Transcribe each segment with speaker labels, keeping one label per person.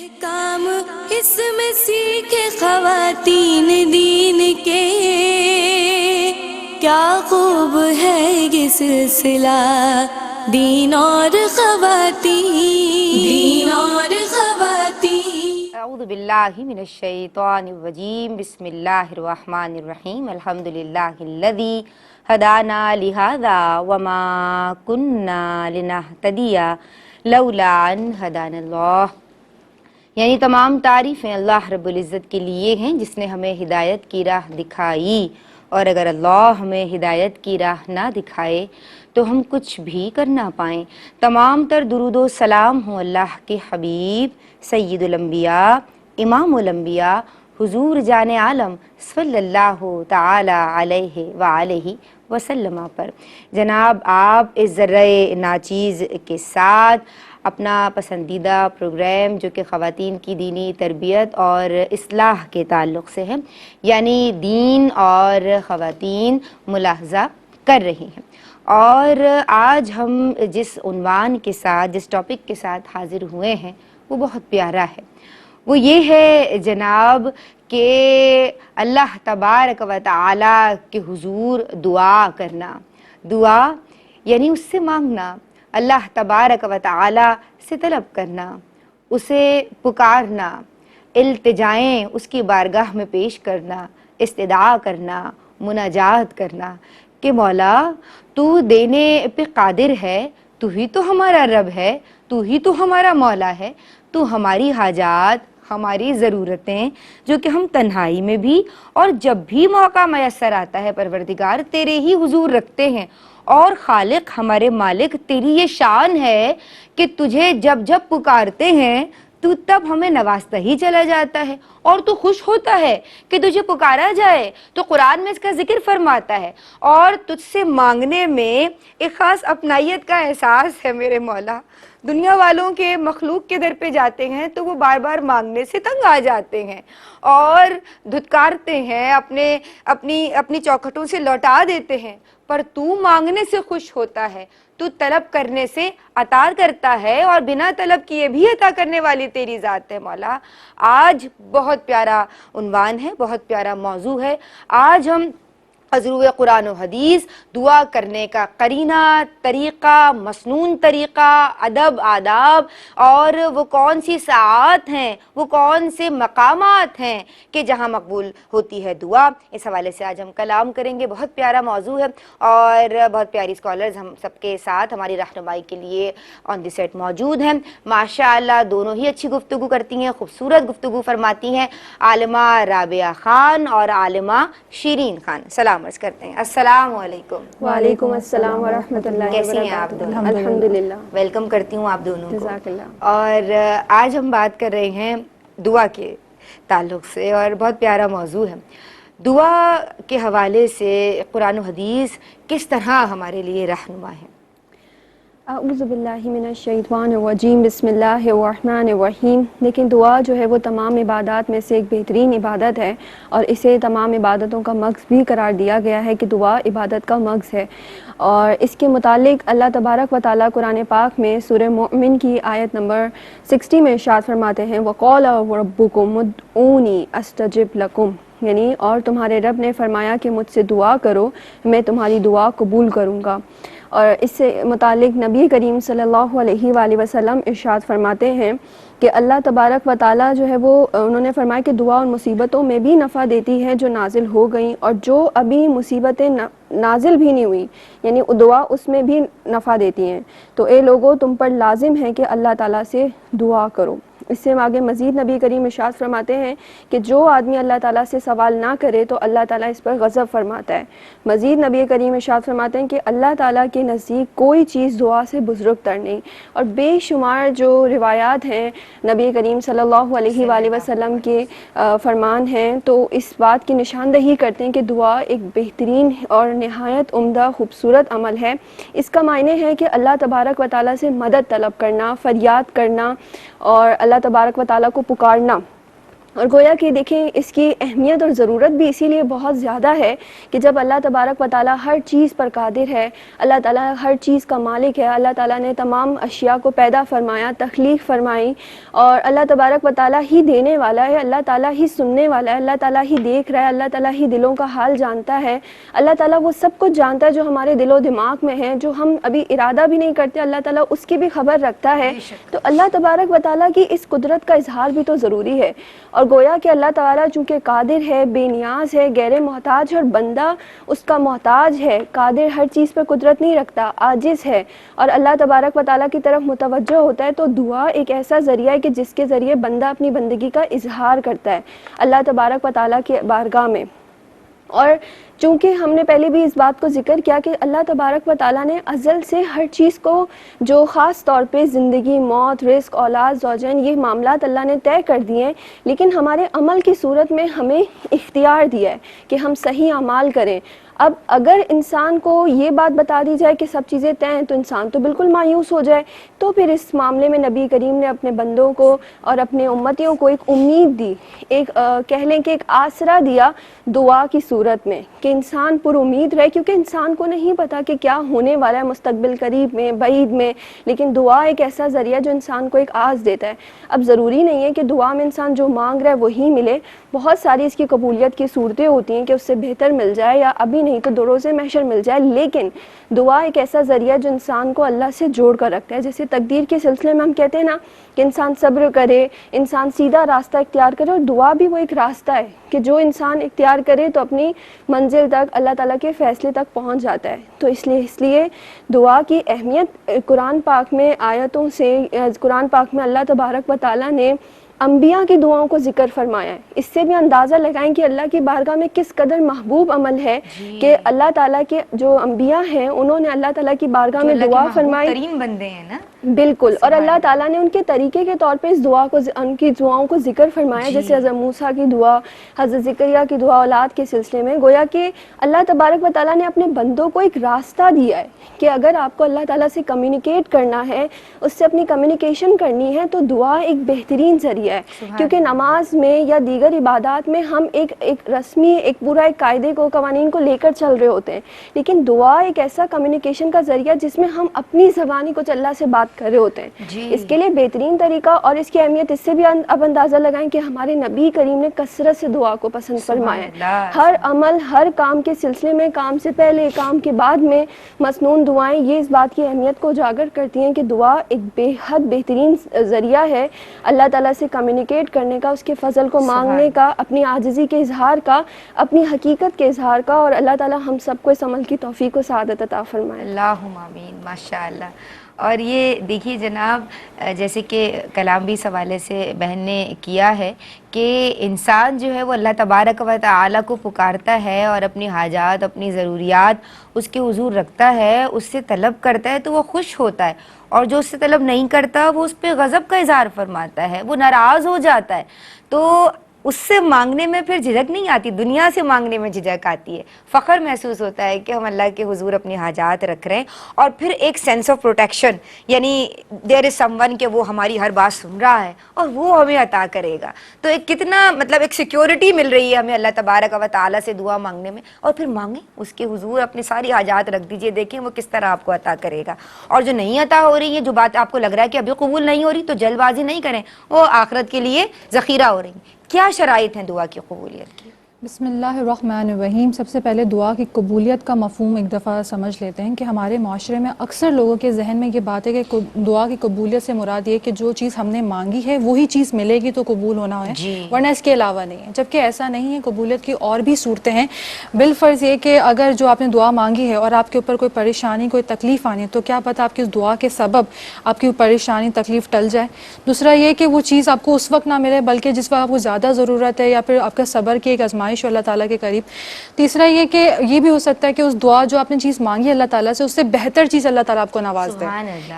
Speaker 1: کام اس میں سیکھے خواتین دین کے، کیا خوب ہے یہ سلسلہ دین اور خواتین
Speaker 2: اعوذ باللہ من الشیطان الرجیم، بسم اللہ الرحمن الرحیم، الحمدللہ الذی ہدانا لہذا وما کننا لنہتدی لولا ان ہدانا اللہ۔ یعنی تمام تعریفیں اللہ رب العزت کے لیے ہیں جس نے ہمیں ہدایت کی راہ دکھائی، اور اگر اللہ ہمیں ہدایت کی راہ نہ دکھائے تو ہم کچھ بھی کر نہ پائیں۔ تمام تر درود و سلام ہوں اللہ کے حبیب سید الانبیاء امام الانبیاء حضور جان عالم صلی اللہ تعالی علیہ وآلہ وسلم پر۔ جناب آپ اس ذرۂ ناچیز کے ساتھ اپنا پسندیدہ پروگرام جو کہ خواتین کی دینی تربیت اور اصلاح کے تعلق سے ہے، یعنی دین اور خواتین ملاحظہ کر رہی ہیں، اور آج ہم جس عنوان کے ساتھ جس ٹاپک کے ساتھ حاضر ہوئے ہیں وہ بہت پیارا ہے۔ وہ یہ ہے جناب کہ اللہ تبارک و تعالی کے حضور دعا کرنا۔ دعا یعنی اس سے مانگنا، اللہ تبارک و تعالی سے طلب کرنا، اسے پکارنا، التجائیں اس کی بارگاہ میں پیش کرنا، استدعا کرنا، مناجات کرنا کہ مولا تو دینے پہ قادر ہے، تو ہی تو ہمارا رب ہے، تو ہی تو ہمارا مولا ہے، تو ہماری حاجات، ہماری ضرورتیں جو کہ ہم تنہائی میں بھی اور جب بھی موقع میسر آتا ہے پروردگار تیرے ہی حضور رکھتے ہیں، اور خالق ہمارے مالک تیری یہ شان ہے کہ تجھے جب جب پکارتے ہیں تو تب ہمیں نوازتا ہی چلا جاتا ہے، اور تو خوش ہوتا ہے کہ تجھے پکارا جائے تو قرآن میں اس کا ذکر فرماتا ہے، اور تجھ سے مانگنے میں ایک خاص اپنائیت کا احساس ہے میرے مولا۔ دنیا والوں کے مخلوق کے در پہ جاتے ہیں تو وہ بار بار مانگنے سے تنگ آ جاتے ہیں اور دھتکارتے ہیں، اپنی چوکھٹوں سے لوٹا دیتے ہیں، پر تو مانگنے سے خوش ہوتا ہے، تو طلب کرنے سے عطا کرتا ہے، اور بنا طلب کیے بھی عطا کرنے والی تیری ذات ہے مولا۔ آج بہت پیارا عنوان ہے، بہت پیارا موضوع ہے۔ آج ہم عضو قرآن و حدیث، دعا کرنے کا قرینہ، طریقہ، مسنون طریقہ، ادب، آداب، اور وہ کون سی ساعات ہیں، وہ کون سے مقامات ہیں کہ جہاں مقبول ہوتی ہے دعا، اس حوالے سے آج ہم کلام کریں گے۔ بہت پیارا موضوع ہے اور بہت پیاری اسکالرز ہم سب کے ساتھ ہماری رہنمائی کے لیے آن دی سیٹ موجود ہیں۔ ماشاءاللہ دونوں ہی اچھی گفتگو کرتی ہیں، خوبصورت گفتگو فرماتی ہیں، عالمہ رابعہ خان اور عالمہ شیرین خان۔ سلام عرض کرتے ہیں، السلام علیکم۔
Speaker 3: وعلیکم السلام ورحمۃ اللہ وبرکاتہ۔
Speaker 2: کیسی ہیں آپ دونوں؟
Speaker 3: الحمدللہ۔
Speaker 2: ویلکم کرتی ہوں آپ دونوں کو۔
Speaker 3: جزاک اللہ۔
Speaker 2: اور آج ہم بات کر رہے ہیں دعا کے تعلق سے، اور بہت پیارا موضوع ہے۔ دعا کے حوالے سے قرآن و حدیث کس طرح ہمارے لیے رہنما ہے؟
Speaker 3: اعوذ باللہ من الشیطان الرجیم، بسم اللہ الرحمن الرحیم۔ لیکن دعا جو ہے وہ تمام عبادات میں سے ایک بہترین عبادت ہے، اور اسے تمام عبادتوں کا مغز بھی قرار دیا گیا ہے کہ دعا عبادت کا مغز ہے۔ اور اس کے متعلق اللہ تبارک و تعالیٰ قرآن پاک میں سورہ مومن کی آیت نمبر 60 میں ارشاد فرماتے ہیں، وَقَالَ رَبُّكُمُ ادْعُونِي أَسْتَجِبْ لَكُمْ، یعنی اور تمہارے رب نے فرمایا کہ مجھ سے دعا کرو، میں تمہاری دعا قبول کروں گا۔ اور اس سے متعلق نبی کریم صلی اللہ علیہ وآلہ وسلم ارشاد فرماتے ہیں کہ اللہ تبارک و تعالیٰ جو ہے وہ انہوں نے فرمایا کہ دعا اور مصیبتوں میں بھی نفع دیتی ہے جو نازل ہو گئیں، اور جو ابھی مصیبتیں نازل بھی نہیں ہوئی یعنی دعا اس میں بھی نفع دیتی ہیں۔ تو اے لوگو تم پر لازم ہے کہ اللہ تعالیٰ سے دعا کرو۔ اس سے آگے مزید نبی کریم ارشاد فرماتے ہیں کہ جو آدمی اللہ تعالیٰ سے سوال نہ کرے تو اللہ تعالیٰ اس پر غضب فرماتا ہے۔ مزید نبی کریم ارشاد فرماتے ہیں کہ اللہ تعالیٰ کے نزدیک کوئی چیز دعا سے بزرگ تر نہیں۔ اور بے شمار جو روایات ہیں نبی کریم صلی اللہ علیہ وآلہ وسلم کے فرمان ہیں تو اس بات کی نشاندہی کرتے ہیں کہ دعا ایک بہترین اور نہایت عمدہ خوبصورت عمل ہے۔ اس کا معنی ہے کہ اللہ تبارک و تعالیٰ سے مدد طلب کرنا، فریاد کرنا اور اللہ تبارک و تعالیٰ کو پکارنا، اور گویا کہ دیکھیں اس کی اہمیت اور ضرورت بھی اسی لیے بہت زیادہ ہے کہ جب اللہ تبارک و تعالیٰ ہر چیز پر قادر ہے، اللہ تعالیٰ ہر چیز کا مالک ہے، اللہ تعالیٰ نے تمام اشیاء کو پیدا فرمایا، تخلیق فرمائی، اور اللہ تبارک و تعالیٰ ہی دینے والا ہے، اللہ تعالیٰ ہی سننے والا ہے، اللہ تعالیٰ ہی دیکھ رہا ہے، اللہ تعالیٰ ہی دلوں کا حال جانتا ہے، اللہ تعالیٰ وہ سب کچھ جانتا ہے جو ہمارے دل و دماغ میں ہے، جو ہم ابھی ارادہ بھی نہیں کرتے، اللہ تعالیٰ اس کی بھی خبر رکھتا ہے۔ تو اللہ تبارک و تعالیٰ کی اس قدرت کا اظہار بھی تو ضروری ہے، اور گویا کہ اللہ تعالیٰ چونکہ قادر ہے، بے نیاز ہے، غیر محتاج ہے، اور بندہ اس کا محتاج ہے، قادر ہر چیز پر قدرت نہیں رکھتا، عاجز ہے، اور اللہ تبارک و تعالیٰ کی طرف متوجہ ہوتا ہے، تو دعا ایک ایسا ذریعہ ہے کہ جس کے ذریعے بندہ اپنی بندگی کا اظہار کرتا ہے اللہ تبارک و تعالیٰ کی بارگاہ میں۔ اور چونکہ ہم نے پہلے بھی اس بات کو ذکر کیا کہ اللہ تبارک و تعالیٰ نے ازل سے ہر چیز کو، جو خاص طور پہ زندگی، موت، رزق، اولاد، زوجین، یہ معاملات اللہ نے طے کر دیے ہیں، لیکن ہمارے عمل کی صورت میں ہمیں اختیار دیا ہے کہ ہم صحیح اعمال کریں۔ اب اگر انسان کو یہ بات بتا دی جائے کہ سب چیزیں طے ہیں تو انسان تو بالکل مایوس ہو جائے، تو پھر اس معاملے میں نبی کریم نے اپنے بندوں کو اور اپنے امتیوں کو ایک امید دی، ایک کہہ لیں کہ ایک آسرا دیا دعا کی صورت میں، کہ انسان پر امید رہے، کیونکہ انسان کو نہیں پتا کہ کیا ہونے والا ہے مستقبل قریب میں، بعید میں، لیکن دعا ایک ایسا ذریعہ جو انسان کو ایک آس دیتا ہے۔ اب ضروری نہیں ہے کہ دعا میں انسان جو مانگ رہا ہے وہی ملے، بہت ساری اس کی قبولیت کی صورتیں ہوتی ہیں کہ اس سے بہتر مل جائے، یا ابھی نہیں تو 2 روزے محشر مل جائے، لیکن دعا ایک ایسا ذریعہ جو انسان کو اللہ سے جوڑ کر رکھتا ہے۔ جیسے تقدیر کے سلسلے میں ہم کہتے ہیں نا کہ انسان صبر کرے، انسان سیدھا راستہ اختیار کرے، اور دعا بھی وہ ایک راستہ ہے کہ جو انسان اختیار کرے تو اپنی منزل تک، اللہ تعالیٰ کے فیصلے تک پہنچ جاتا ہے۔ تو اس لیے دعا کی اہمیت قرآن پاک میں آیتوں سے، قرآن پاک میں اللہ تبارک و تعالیٰ نے انبیاء کی دعاؤں کو ذکر فرمایا ہے۔ اس سے بھی اندازہ لگائیں کہ اللہ کی بارگاہ میں کس قدر محبوب عمل ہے کہ اللہ تعالیٰ کے جو انبیاء ہیں انہوں نے اللہ تعالیٰ کی بارگاہ میں دعا فرمائی،
Speaker 2: ترین بندے ہیں نا،
Speaker 3: بالکل، اور اللہ تعالیٰ نے ان کے طریقے کے طور پہ اس دعا کو، ان کی دعاؤں کو ذکر فرمایا، جیسے حضرت موسیٰ کی دعا، حضرت زکریہ کی دعا اولاد کے سلسلے میں۔ گویا کہ اللہ تبارک و تعالیٰ نے اپنے بندوں کو ایک راستہ دیا ہے کہ اگر آپ کو اللہ تعالیٰ سے کمیونیکیٹ کرنا ہے، اس سے اپنی کمیونیکیشن کرنی ہے، تو دعا ایک بہترین ذریعہ ہے، کیونکہ نماز میں یا دیگر عبادات میں ہم ایک رسمی، ایک پورا ایک قاعدے کو، قوانین کو لے کر چل رہے ہوتے ہیں، لیکن دعا ایک ایسا کمیونیکیشن کا ذریعہ جس میں ہم اپنی زبانی کچھ اللہ سے بات کر رہے ہوتے ہیں۔ اس کے لیے بہترین طریقہ، اور اس کی اہمیت اس سے بھی اب اندازہ لگائیں کہ ہمارے نبی کریم نے کثرت سے دعا کو پسند فرمایا ہے، ہر عمل، ہر کام کے سلسلے میں، کام سے پہلے، کام کے بعد میں مسنون دعائیں یہ اس بات کی اہمیت کو اجاگر کرتی ہیں کہ دعا ایک بے حد بہترین ذریعہ ہے اللہ تعالیٰ سے کمیونیکیٹ کرنے کا، اس کے فضل کو مانگنے کا، اپنی عاجزی کے اظہار کا، اپنی حقیقت کے اظہار کا، اور اللہ تعالیٰ ہم سب کو اس عمل کی توفیق و سعادت عطا فرمائے۔
Speaker 2: اللہم آمین، ماشاء اللہ۔ اور یہ دیکھیے جناب، جیسے کہ کلام بھی اس حوالے سے بہن نے کیا ہے کہ انسان جو ہے وہ اللہ تبارک و تعالیٰ کو پکارتا ہے اور اپنی حاجات، اپنی ضروریات اس کے حضور رکھتا ہے، اس سے طلب کرتا ہے تو وہ خوش ہوتا ہے، اور جو اس سے طلب نہیں کرتا وہ اس پہ غضب کا اظہار فرماتا ہے، وہ ناراض ہو جاتا ہے۔ تو اس سے مانگنے میں پھر جھجک نہیں آتی، دنیا سے مانگنے میں جھجک آتی ہے، فخر محسوس ہوتا ہے کہ ہم اللہ کے حضور اپنی حاجات رکھ رہے ہیں، اور پھر ایک سینس آف پروٹیکشن، یعنی دیر از سم ون کہ وہ ہماری ہر بات سن رہا ہے اور وہ ہمیں عطا کرے گا۔ تو ایک کتنا مطلب ایک سیکیورٹی مل رہی ہے ہمیں اللہ تبارک و تعالیٰ سے دعا مانگنے میں، اور پھر مانگیں اس کے حضور اپنی ساری حاجات رکھ دیجئے، دیکھیں وہ کس طرح آپ کو عطا کرے گا۔ اور جو نہیں عطا ہو رہی ہے، جو بات آپ کو لگ رہا ہے کہ ابھی قبول نہیں ہو رہی، تو جلد بازی نہیں کریں، وہ آخرت کے لیے ذخیرہ ہو رہی ہیں۔ کیا شرائط ہیں دعا کی قبولیت کی؟
Speaker 4: بسم اللہ الرحمن الرحیم۔ سب سے پہلے دعا کی قبولیت کا مفہوم ایک دفعہ سمجھ لیتے ہیں کہ ہمارے معاشرے میں اکثر لوگوں کے ذہن میں یہ بات ہے کہ دعا کی قبولیت سے مراد یہ کہ جو چیز ہم نے مانگی ہے وہی چیز ملے گی تو قبول ہونا ہے، ورنہ اس کے علاوہ نہیں ہے، جبکہ ایسا نہیں ہے۔ قبولیت کی اور بھی صورتیں ہیں، بالفرض یہ کہ اگر جو آپ نے دعا مانگی ہے اور آپ کے اوپر کوئی پریشانی، کوئی تکلیف آنی ہے، تو کیا پتہ آپ کی اس دعا کے سبب آپ کی پریشانی، تکلیف ٹل جائے۔ دوسرا یہ کہ وہ چیز آپ کو اس وقت نہ ملے بلکہ جس وقت آپ کو زیادہ ضرورت ہے، یا پھر آپ کا صبر کی ایک آزمائش آزمائش ہو اللہ تعالیٰ کے قریب. تیسرا یہ کہ یہ بھی ہو سکتا ہے کہ اس دعا جو آپ نے چیز مانگی اللہ تعالیٰ سے اس سے بہتر چیز اللہ تعالیٰ آپ کو نواز دے,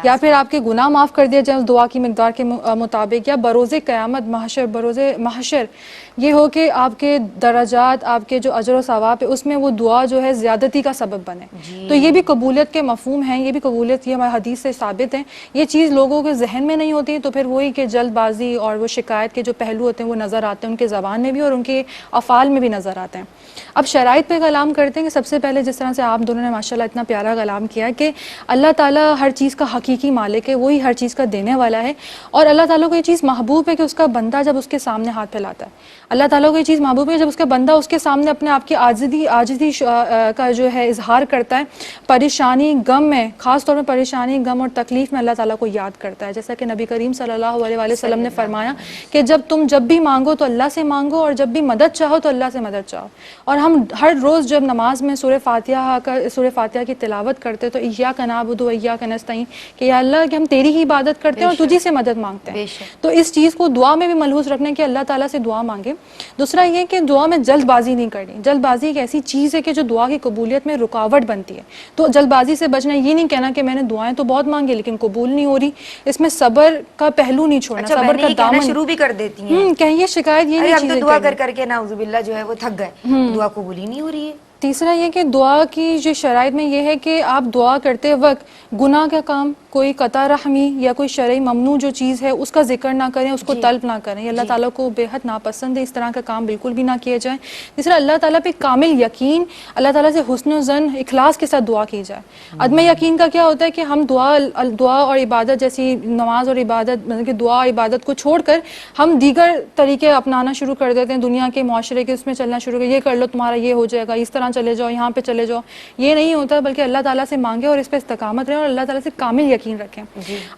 Speaker 4: یا پھر آپ کے گناہ معاف کر دیے جائیں اس دعا کی مقدار کے مطابق, یا بروز قیامت بروز محشر یہ ہو کہ آپ کے درجات, آپ کے جو اجر و ثواب ہے اس میں وہ دعا جو ہے زیادتی کا سبب بنے. تو یہ بھی قبولیت کے مفہوم ہیں, یہ بھی قبولیت یہ ہمارے حدیث سے ثابت ہیں. یہ چیز لوگوں کے ذہن میں نہیں ہوتی تو پھر وہی کہ جلد بازی اور وہ شکایت کے جو پہلو ہوتے ہیں وہ نظر آتے ہیں ان کے زبان میں بھی اور ان کے افعال میں بھی نظر آتے ہیں. اب شرائط پہ کلام کرتے ہیں کہ سب سے پہلے جس طرح سے آپ دونوں نے ماشاءاللہ اتنا پیارا کلام کیا کہ اللہ تعالیٰ ہر چیز کا حقیقی مالک ہے, وہی ہر چیز کا دینے والا ہے, اور اللہ تعالیٰ کو یہ چیز محبوب ہے کہ اس کا بندہ جب اس کے سامنے ہاتھ پھیلاتا ہے. اللہ تعالیٰ کو یہ چیز محبوب ہے جب اس کا بندہ اس کے سامنے اپنے آپ کی عاجزی کا جو ہے اظہار کرتا ہے, پریشانی غم میں, خاص طور پہ پریشانی غم اور تکلیف میں اللہ تعالیٰ کو یاد کرتا ہے. جیسا کہ نبی کریم صلی اللہ علیہ وسلم نے فرمایا کہ جب بھی مانگو تو اللہ سے مانگو, اور جب بھی مدد چاہو تو اللہ سے مدد چاہو. اور ہم ہر روز جب نماز میں سورہ فاتحہ کی تلاوت کرتے تو ایاک نعبد و ایاک نستعین کہ یا اللہ کہ ہم تیری ہی عبادت کرتے ہیں اور تجھی سے مدد مانگتے ہیں. تو اس چیز کو دعا میں بھی ملحوظ رکھنے کہ اللہ تعالیٰ سے دعا مانگے. دوسرا یہ کہ دعا میں جلد بازی نہیں کرنی. جلد بازی ایک ایسی چیز ہے کہ جو دعا کی قبولیت میں رکاوٹ بنتی ہے. تو جلد بازی سے بچنا, یہ نہیں کہنا کہ میں نے دعائیں تو بہت مانگی لیکن قبول نہیں ہو رہی. اس میں صبر کا پہلو نہیں چھوڑنا, صبر کا دامن
Speaker 2: شروع بھی کر دیتی ہیں
Speaker 4: کہیں شکایت یہ نہیں چیزیں
Speaker 2: دعا کر کے نعوذ باللہ جو ہے وہ تھک گئے, دعا قبول ہی نہیں ہو رہی ہے.
Speaker 4: تیسرا یہ کہ دعا کی جو شرائط میں یہ ہے کہ آپ دعا کرتے وقت گناہ کا کام, کوئی قطع رحمی یا کوئی شرعی ممنوع جو چیز ہے اس کا ذکر نہ کریں, اس کو طلب نہ کریں. اللہ تعالیٰ کو بے حد ناپسند ہے اس طرح کا کام بالکل بھی نہ کیے جائیں. تیسرا اللہ تعالیٰ پہ کامل یقین, اللہ تعالیٰ سے حسن و ظن اخلاص کے ساتھ دعا کی جائے. عدم یقین کا کیا ہوتا ہے کہ ہم دعا اور عبادت جیسی نماز اور عبادت مطلب کہ دعا عبادت کو چھوڑ کر ہم دیگر طریقے اپنانا شروع کر دیتے ہیں, دنیا کے معاشرے کے اس میں چلنا شروع کر, یہ کر لو تمہارا یہ ہو جائے گا, اس طرح چلے جاؤ, یہاں پہ چلے جاؤ. یہ نہیں ہوتا بلکہ اللہ تعالیٰ سے مانگے اور اس پہ استقامت رہیں اور اللہ تعالیٰ سے کامل یقین رکھیں.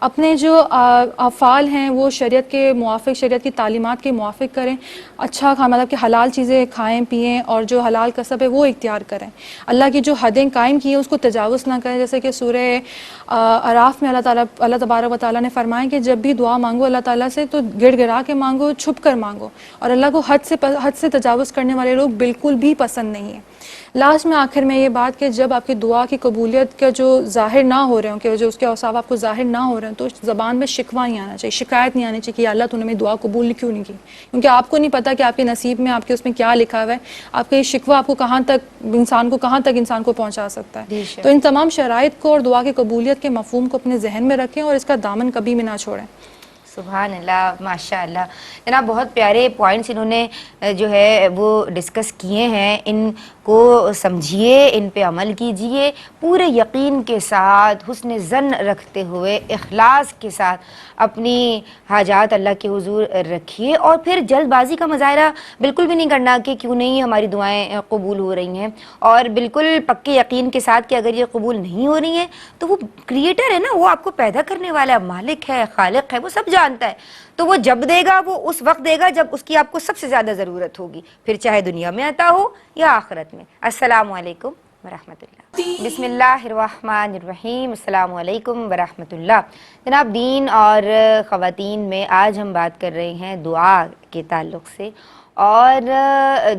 Speaker 4: اپنے جو افعال ہیں وہ شریعت کے موافق, شریعت کی تعلیمات کے موافق کریں. اچھا مطلب کہ حلال چیزیں کھائیں پئیں اور جو حلال کسب ہے وہ اختیار کریں. اللہ کی جو حدیں قائم کی ہیں اس کو تجاوز نہ کریں. جیسے کہ سورہ اعراف میں اللہ تبارک و تعالیٰ نے فرمایا کہ جب بھی دعا مانگو اللہ تعالیٰ سے تو گڑ گڑا کے مانگو, چھپ کر مانگو, اور اللہ کو حد سے تجاوز کرنے والے لوگ بالکل بھی پسند نہیں ہیں. لاسٹ میں آخر میں یہ بات کہ جب آپ کی دعا کی قبولیت کا جو ظاہر نہ ہو رہے ہوں, کہ جو اس کے اوصاف آپ کو ظاہر نہ ہو رہے ہیں, تو زبان میں شکوہ نہیں آنا چاہیے, شکایت نہیں آنی چاہیے کہ یا اللہ تو نے میری دعا قبول کیوں نہیں کی, کیونکہ آپ کو نہیں پتا کہ آپ کے نصیب میں آپ کے اس میں کیا لکھا ہوا ہے. آپ کا یہ شکوہ آپ کو کہاں تک انسان کو پہنچا سکتا ہے. تو ان تمام شرائط کو اور دعا کی قبولیت کے مفہوم کو اپنے ذہن میں رکھیں اور اس کا دامن کبھی بھی نہ چھوڑیں.
Speaker 2: سبحان اللہ, ماشاء اللہ جناب, بہت پیارے پوائنٹس انہوں نے جو ہے وہ ڈسکس کیے ہیں. ان کو سمجھیے, ان پہ عمل کیجئے پورے یقین کے ساتھ, حسن ظن رکھتے ہوئے, اخلاص کے ساتھ اپنی حاجات اللہ کے حضور رکھیے. اور پھر جلد بازی کا مظاہرہ بالکل بھی نہیں کرنا کہ کیوں نہیں ہماری دعائیں قبول ہو رہی ہیں, اور بالکل پکے یقین کے ساتھ کہ اگر یہ قبول نہیں ہو رہی ہیں تو وہ کریٹر ہے نا, وہ آپ کو پیدا کرنے والا مالک ہے, خالق ہے, وہ سب جانتا ہے. تو وہ جب دے گا وہ اس وقت دے گا جب اس کی آپ کو سب سے زیادہ ضرورت ہوگی, پھر چاہے دنیا میں عطا ہو یا آخرت میں. السلام علیکم ورحمۃ اللہ. بسم اللہ الرحمن الرحیم. السلام علیکم ورحمۃ اللہ. جناب, دین اور خواتین میں آج ہم بات کر رہے ہیں دعا کے تعلق سے, اور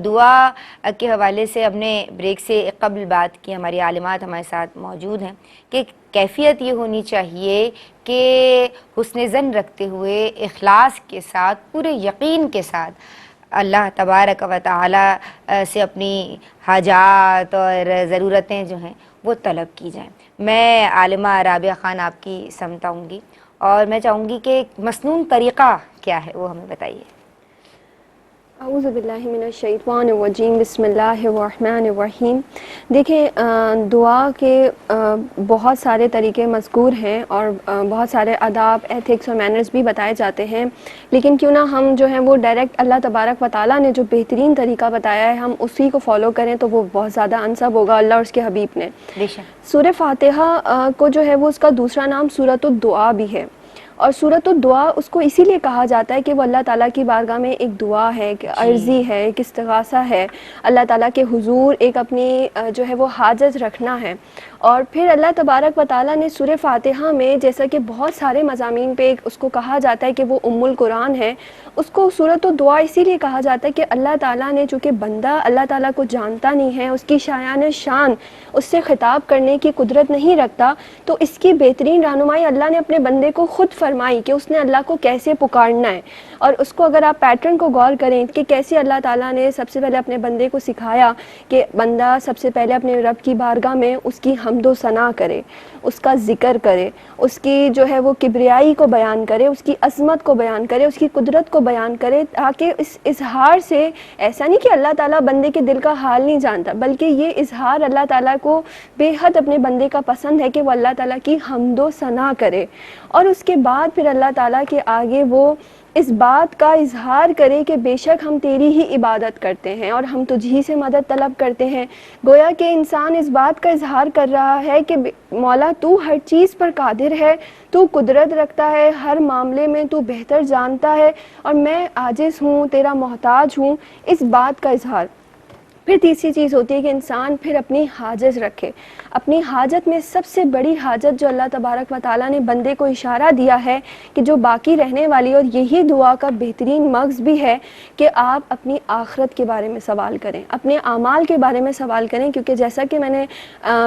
Speaker 2: دعا کے حوالے سے ہم نے بریک سے قبل بات کی. ہماری عالمات ہمارے ساتھ موجود ہیں کہ کیفیت یہ ہونی چاہیے کہ حسن ظن رکھتے ہوئے, اخلاص کے ساتھ, پورے یقین کے ساتھ اللہ تبارک و تعالی سے اپنی حاجات اور ضرورتیں جو ہیں وہ طلب کی جائیں. میں عالمہ رابعہ خان آپ کی سمت آؤں گی اور میں چاہوں گی کہ مسنون طریقہ کیا ہے وہ ہمیں بتائیے.
Speaker 3: اعوذ باللہ من الشیطان الرجیم. بسم اللہ الرحمن الرحیم. دیکھیں, دعا کے بہت سارے طریقے مذکور ہیں اور بہت سارے آداب, ایتھکس اور مینرز بھی بتائے جاتے ہیں, لیکن کیوں نہ ہم جو ہیں وہ ڈائریکٹ اللہ تبارک و تعالیٰ نے جو بہترین طریقہ بتایا ہے ہم اسی کو فالو کریں تو وہ بہت زیادہ انسب ہوگا اللہ اور اس کے حبیب نے. سورہ فاتحہ کو جو ہے وہ اس کا دوسرا نام سورۃ الدعاء بھی ہے, اور سورۃ الدعا اس کو اسی لیے کہا جاتا ہے کہ وہ اللہ تعالیٰ کی بارگاہ میں ایک دعا ہے، ایک عرضی ہے، ایک استغاثہ ہے، اللہ تعالیٰ کے حضور ایک اپنی جو ہے وہ حاجت رکھنا ہے۔ اور پھر اللہ تبارک و تعالیٰ نے سورہ فاتحہ میں جیسا کہ بہت سارے مضامین پہ اس کو کہا جاتا ہے کہ وہ ام القرآن ہے، اس کو سورۃ الدعا اسی لیے کہا جاتا ہے کہ اللہ تعالیٰ نے، چونکہ بندہ اللہ تعالیٰ کو جانتا نہیں ہے، اس کی شایان شان اس سے خطاب کرنے کی قدرت نہیں رکھتا، تو اس کی بہترین رہنمائی اللہ نے اپنے بندے کو خود فرمائی کہ اس نے اللہ کو کیسے پکارنا ہے۔ اور اس کو اگر آپ پیٹرن کو غور کریں کہ کیسے اللہ تعالیٰ نے سب سے پہلے اپنے بندے کو سکھایا کہ بندہ سب سے پہلے اپنے رب کی بارگاہ میں اس کی حمد و ثنا کرے، اس کا ذکر کرے، اس کی جو ہے وہ کبریائی کو بیان کرے، اس کی عظمت کو بیان کرے، اس کی قدرت کو بیان کرے، تاکہ اس اظہار سے ایسا نہیں کہ اللہ تعالیٰ بندے کے دل کا حال نہیں جانتا، بلکہ یہ اظہار اللہ تعالیٰ کو بے حد اپنے بندے کا پسند ہے کہ وہ اللہ تعالیٰ کی حمد و ثنا کرے، اور اس کے بعد پھر اللہ تعالیٰ کے آگے وہ اس بات کا اظہار کرے کہ بے شک ہم تیری ہی عبادت کرتے ہیں اور ہم تجھی سے مدد طلب کرتے ہیں۔ گویا کہ انسان اس بات کا اظہار کر رہا ہے کہ مولا تو ہر چیز پر قادر ہے، تو قدرت رکھتا ہے، ہر معاملے میں تو بہتر جانتا ہے، اور میں عاجز ہوں، تیرا محتاج ہوں، اس بات کا اظہار۔ پھر تیسری چیز ہوتی ہے کہ انسان پھر اپنی حاجت رکھے۔ اپنی حاجت میں سب سے بڑی حاجت جو اللہ تبارک و تعالیٰ نے بندے کو اشارہ دیا ہے کہ جو باقی رہنے والی، اور یہی دعا کا بہترین مغز بھی ہے، کہ آپ اپنی آخرت کے بارے میں سوال کریں، اپنے اعمال کے بارے میں سوال کریں، کیونکہ جیسا کہ میں نے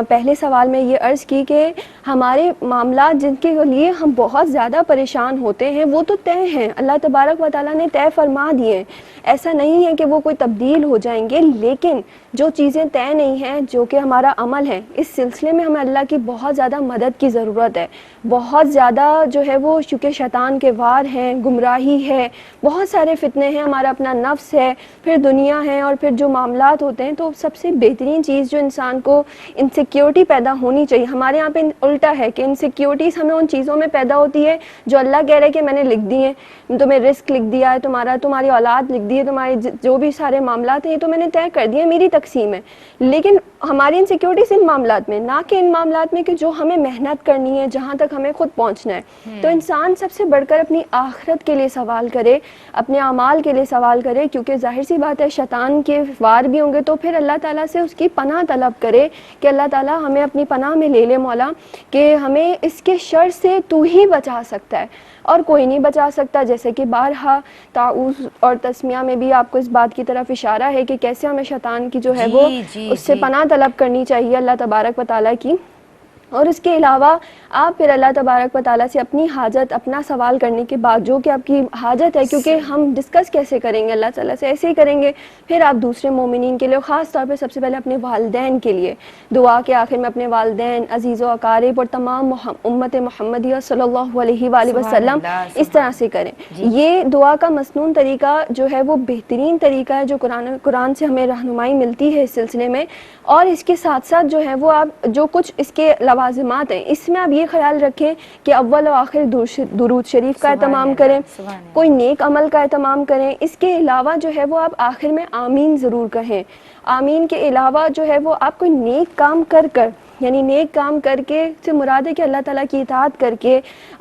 Speaker 3: پہلے سوال میں یہ عرض کی کہ ہمارے معاملات جن کے لیے ہم بہت زیادہ پریشان ہوتے ہیں وہ تو طے ہیں، اللہ تبارک و تعالیٰ نے طے فرما دیے ہیں، ایسا نہیں ہے کہ وہ کوئی تبدیل ہو جائیں گے، لیکن جو چیزیں طے نہیں ہیں، جو کہ ہمارا عمل ہے، اس سلسلے میں ہمیں اللہ کی بہت زیادہ مدد کی ضرورت ہے۔ بہت زیادہ جو ہے وہ چونکہ شیطان کے وار ہیں، گمراہی ہے، بہت سارے فتنے ہیں، ہمارا اپنا نفس ہے، پھر دنیا ہے، اور پھر جو معاملات ہوتے ہیں، تو سب سے بہترین چیز جو انسان کو انسیکیورٹی پیدا ہونی چاہیے، ہمارے یہاں پہ الٹا ہے کہ انسیکیورٹیز ہمیں ان چیزوں میں پیدا ہوتی ہے جو اللہ کہہ رہے ہے کہ میں نے لکھ دی ہیں، تمہیں رزق لکھ دیا ہے، تمہاری اولاد لکھ دی ہے، تمہارے جو بھی سارے معاملات ہیں یہ تو میں نے طے کر دیے، میری تقسیم ہے۔ لیکن ہماری انسیکیورٹیز ان معاملات میں، نہ کہ ان معاملات میں کہ جو ہمیں محنت کرنی ہے، جہاں تک ہمیں خود پہنچنا ہے۔ تو انسان سب سے بڑھ کر اپنی آخرت کے لیے سوال کرے، اپنے اعمال کے لیے سوال کرے، کیونکہ ظاہر سی بات ہے شیطان کے وار بھی ہوں گے، تو پھر اللہ تعالیٰ سے اس کی پناہ طلب کرے کہ اللہ تعالیٰ ہمیں اپنی پناہ میں لے لے مولا، کہ ہمیں اس کے شر سے تو ہی بچا سکتا ہے اور کوئی نہیں بچا سکتا۔ جیسے کہ بارہا تعوذ اور تسمیہ میں بھی آپ کو اس بات کی طرف اشارہ ہے کہ کیسے ہمیں شیطان کی جو ہے وہ اس سے پناہ طلب کرنی چاہیے اللہ تبارک و تعالیٰ کی۔ اور اس کے علاوہ آپ پھر اللہ تبارک و تعالیٰ سے اپنی حاجت، اپنا سوال کرنے کے بعد جو کہ آپ کی حاجت ہے، کیونکہ ہم ڈسکس کیسے کریں گے اللہ تعالیٰ سے، ایسے ہی کریں گے، پھر آپ دوسرے مومنین کے لیے، خاص طور پہ سب سے پہلے اپنے والدین کے لیے دعا کے آخر میں اپنے والدین، عزیز و اقارب اور تمام امت محمدیہ صلی اللہ علیہ وآلہ وسلم اس طرح سے کریں۔ یہ دعا کا مسنون طریقہ جو ہے وہ بہترین طریقہ ہے جو قرآن سے ہمیں رہنمائی ملتی ہے اس سلسلے میں۔ اور اس کے ساتھ ساتھ جو ہے وہ آپ جو کچھ اس کے لوازمات ہیں، اس میں آپ یہ خیال رکھیں کہ اول و آخر درود شریف کا اہتمام کریں، کوئی نیک عمل کا اہتمام کریں۔ اس کے علاوہ جو ہے وہ آپ آخر میں آمین ضرور کہیں۔ آمین کے علاوہ جو ہے وہ آپ کوئی نیک کام کر یعنی نیک کام کر کے سے مراد ہے کہ اللہ تعالیٰ کی اطاعت کر کے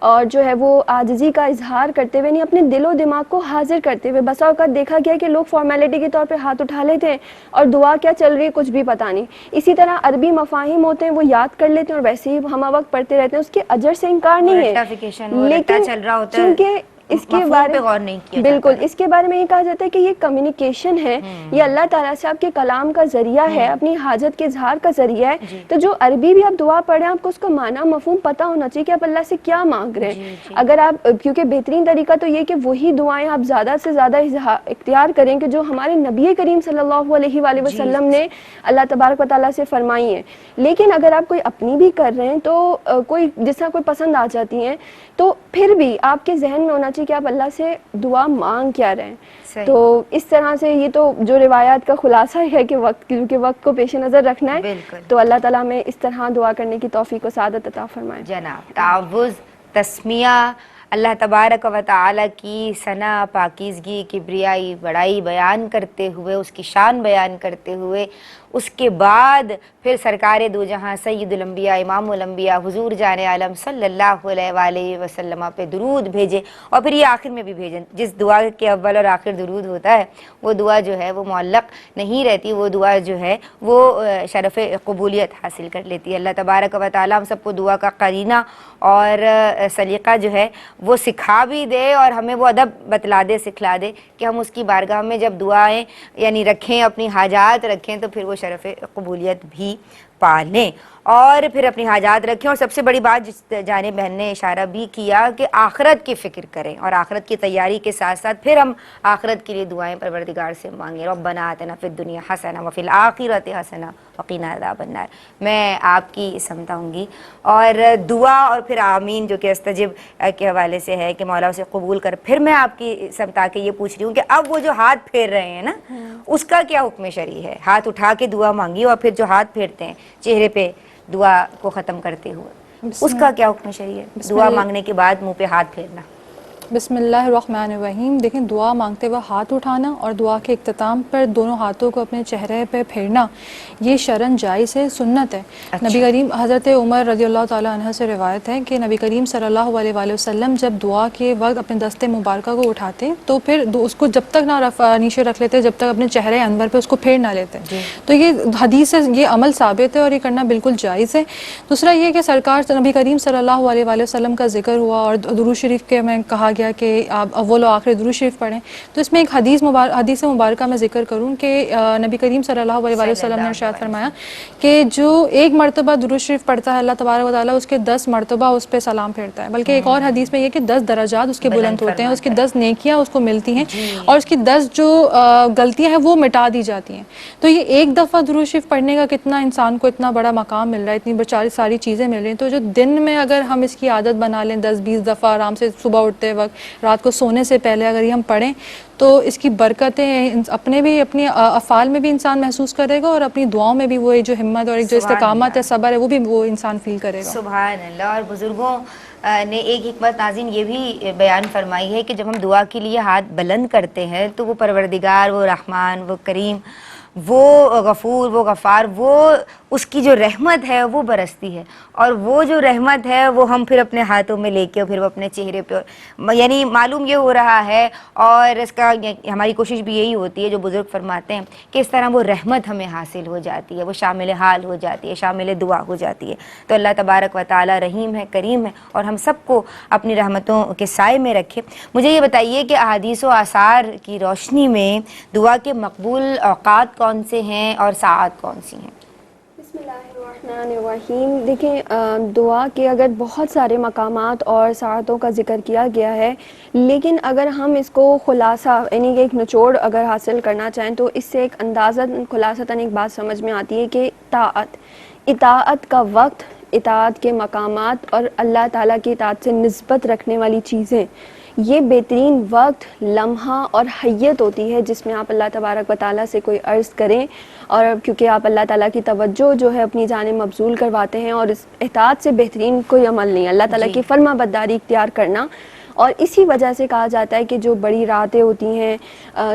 Speaker 3: اور جو ہے وہ عاجزی کا اظہار کرتے ہوئے، نہیں اپنے دل و دماغ کو حاضر کرتے ہوئے۔ بسا اوقات دیکھا گیا کہ لوگ فارمیلٹی کے طور پہ ہاتھ اٹھا لیتے ہیں اور دعا کیا چل رہی ہے کچھ بھی پتہ نہیں۔ اسی طرح عربی مفاہیم ہوتے ہیں وہ یاد کر لیتے ہیں اور ویسے ہی ہم وقت پڑھتے رہتے ہیں، اس کے اجر سے انکار نہیں ہے، لیکن چونکہ اس کے بارے غور نہیں کیا بالکل اس کے بارے میں یہ کہا جاتا ہے کہ یہ کمیونیکیشن ہے، یہ اللہ تعالیٰ سے آپ کے کلام کا ذریعہ ہے، اپنی حاجت کے اظہار کا ذریعہ ہے۔ تو جو عربی بھی آپ دعا پڑھیں، آپ کو اس کا معنی مفہوم پتہ ہونا چاہیے کہ آپ اللہ سے کیا مانگ رہے ہیں۔ اگر آپ کیونکہ بہترین طریقہ تو یہ کہ وہی دعائیں آپ زیادہ سے زیادہ اختیار کریں کہ جو ہمارے نبی کریم صلی اللہ علیہ وآلہ وسلم نے اللہ تبارک و تعالیٰ سے فرمائی ہیں۔ لیکن اگر آپ کوئی اپنی بھی کر رہے ہیں تو کوئی جس طرح کوئی پسند آ جاتی ہیں، تو پھر بھی آپ کے ذہن میں ہونا چاہیے کہ آپ اللہ سے دعا مانگ کیا رہے ہیں۔ تو اس طرح سے یہ تو جو روایات کا خلاصہ ہے کہ کیونکہ وقت کو پیش نظر رکھنا ہے، تو اللہ تعالیٰ میں اس طرح دعا کرنے کی توفیق و سعادت عطا فرمائے۔
Speaker 2: جناب تعوذ، تسمیہ، اللہ تبارک و تعالیٰ کی ثنا، پاکیزگی، کبریائی، بڑائی بیان کرتے ہوئے، اس کی شان بیان کرتے ہوئے اس کے بعد پھر سرکار دو جہاں سید الانبیاء امام الانبیاء حضور جان عالم صلی اللہ علیہ وآلہ وسلم پہ درود بھیجے، اور پھر یہ آخر میں بھی بھیجیں. جس دعا کے اول اور آخر درود ہوتا ہے وہ دعا جو ہے وہ معلق نہیں رہتی، وہ دعا جو ہے وہ شرف قبولیت حاصل کر لیتی ہے. اللہ تبارک و تعالیٰ ہم سب کو دعا کا قرینہ اور سلیقہ جو ہے وہ سکھا بھی دے، اور ہمیں وہ ادب بتلا دے، سکھلا دے کہ ہم اس کی بارگاہ میں جب دعائیں یعنی رکھیں، اپنی حاجات رکھیں، تو پھر وہ شرف قبولیت بھی پا لیں، اور پھر اپنی حاجات رکھیں. اور سب سے بڑی بات جس جانب بہن نے اشارہ بھی کیا کہ آخرت کی فکر کریں، اور آخرت کی تیاری کے ساتھ ساتھ پھر ہم آخرت کے لیے دعائیں پروردگار سے مانگیں. ربنا آتنا فی الدنیا حسنہ وفی الآخرۃ حسنہ وقنا عذاب النار. میں آپ کی سمجھاؤں گی اور دعا اور پھر آمین جو کہ استجب کے حوالے سے ہے کہ مولا اسے قبول کر. پھر میں آپ کی سمجھا کے یہ پوچھ رہی ہوں کہ اب وہ جو ہاتھ پھیر رہے ہیں نا اس کا کیا حکم شرعی ہے؟ ہاتھ اٹھا کے دعا مانگی اور پھر جو ہاتھ پھیرتے ہیں چہرے پہ دعا کو ختم کرتے ہوئے، اس کا کیا حکم شرعی ہے؟ دعا مانگنے کے بعد منہ پہ ہاتھ پھیرنا.
Speaker 4: بسم اللہ الرحمن الرحیم. دیکھیں دعا مانگتے وقت ہاتھ اٹھانا اور دعا کے اختتام پر دونوں ہاتھوں کو اپنے چہرے پہ پھیرنا یہ شرعاً جائز ہے، سنت ہے. نبی کریم حضرت عمر رضی اللہ تعالیٰ عنہ سے روایت ہے کہ نبی کریم صلی اللہ علیہ وآلہ وسلم جب دعا کے وقت اپنے دست مبارکہ کو اٹھاتے تو پھر اس کو جب تک نہ نیچے رکھ لیتے جب تک اپنے چہرے انور پہ اس کو پھیر نہ لیتے. تو یہ حدیث سے یہ عمل ثابت ہے اور یہ کرنا بالکل جائز ہے. دوسرا یہ کہ سرکار نبی کریم صلی اللہ علیہ وآلہ وسلم کا ذکر ہوا اور درود شریف کے میں کہا گیا کہ آپ اول و آخر درود شریف پڑھیں. تو اس میں ایک حدیث مبارکہ میں ذکر کروں کہ نبی کریم صلی اللہ علیہ وآلہ وسلم نے ارشاد فرمایا کہ جو ایک مرتبہ درود شریف پڑھتا ہے اللہ تبارک و تعالیٰ اس کے 10 مرتبہ اس پہ سلام پھیرتا ہے. بلکہ ایک اور حدیث میں یہ کہ 10 درجات اس کے بلند ہوتے ہیں، اس کی 10 نیکیاں اس کو ملتی ہیں اور اس کی 10 جو غلطیاں ہیں وہ مٹا دی جاتی ہیں. تو یہ ایک دفعہ درود شریف پڑھنے کا کتنا انسان کو اتنا بڑا مقام مل رہا ہے، اتنی ساری چیزیں مل رہی ہیں. تو جو دن میں اگر ہم اس کی عادت بنا لیں 10-20 دفعہ آرام سے صبح اٹھتے وقت رات کو سونے سے پہلے اگر یہ ہم پڑھیں تو اس کی برکتیں اپنے بھی اپنی افعال میں بھی انسان محسوس کرے گا اور اپنی دعاؤں میں بھی وہ جو ہمت اور جو استقامت ہے صبر ہے وہ بھی وہ انسان فیل کرے گا.
Speaker 2: سبحان اللہ. اور بزرگوں نے ایک حکمت ناظرین یہ بھی بیان فرمائی ہے کہ جب ہم دعا کے لیے ہاتھ بلند کرتے ہیں تو وہ پروردگار، وہ رحمان، وہ کریم، وہ غفور، وہ غفار، وہ اس کی جو رحمت ہے وہ برستی ہے، اور وہ جو رحمت ہے وہ ہم پھر اپنے ہاتھوں میں لے کے پھر وہ اپنے چہرے پہ، یعنی معلوم یہ ہو رہا ہے اور اس کا ہماری کوشش بھی یہی ہوتی ہے جو بزرگ فرماتے ہیں کہ اس طرح وہ رحمت ہمیں حاصل ہو جاتی ہے، وہ شامل حال ہو جاتی ہے، شامل دعا ہو جاتی ہے. تو اللہ تبارک و تعالی رحیم ہے، کریم ہے، اور ہم سب کو اپنی رحمتوں کے سائے میں رکھے. مجھے یہ بتائیے کہ احادیث و آثار کی روشنی میں دعا کے مقبول اوقات کون سے ہیں اور ساعات کون سی ہیں؟
Speaker 3: بسم اللہ الرحمن الرحیم. دیکھیں دعا کے اگر بہت سارے مقامات اور ساعتوں کا ذکر کیا گیا ہے، لیکن اگر ہم اس کو خلاصہ یعنی کہ ایک نچوڑ اگر حاصل کرنا چاہیں تو اس سے ایک اندازہ خلاصتاً ایک بات سمجھ میں آتی ہے کہ اطاعت کا وقت، اطاعت کے مقامات اور اللہ تعالیٰ کی اطاعت سے نسبت رکھنے والی چیزیں، یہ بہترین وقت، لمحہ اور حیت ہوتی ہے جس میں آپ اللہ تبارک و تعالیٰ سے کوئی عرض کریں، اور کیونکہ آپ اللہ تعالیٰ کی توجہ جو ہے اپنی جانب مبذول کرواتے ہیں، اور اس اطاعت سے بہترین کوئی عمل نہیں اللہ تعالیٰ کی فرما برداری اختیار کرنا. اور اسی وجہ سے کہا جاتا ہے کہ جو بڑی راتیں ہوتی ہیں،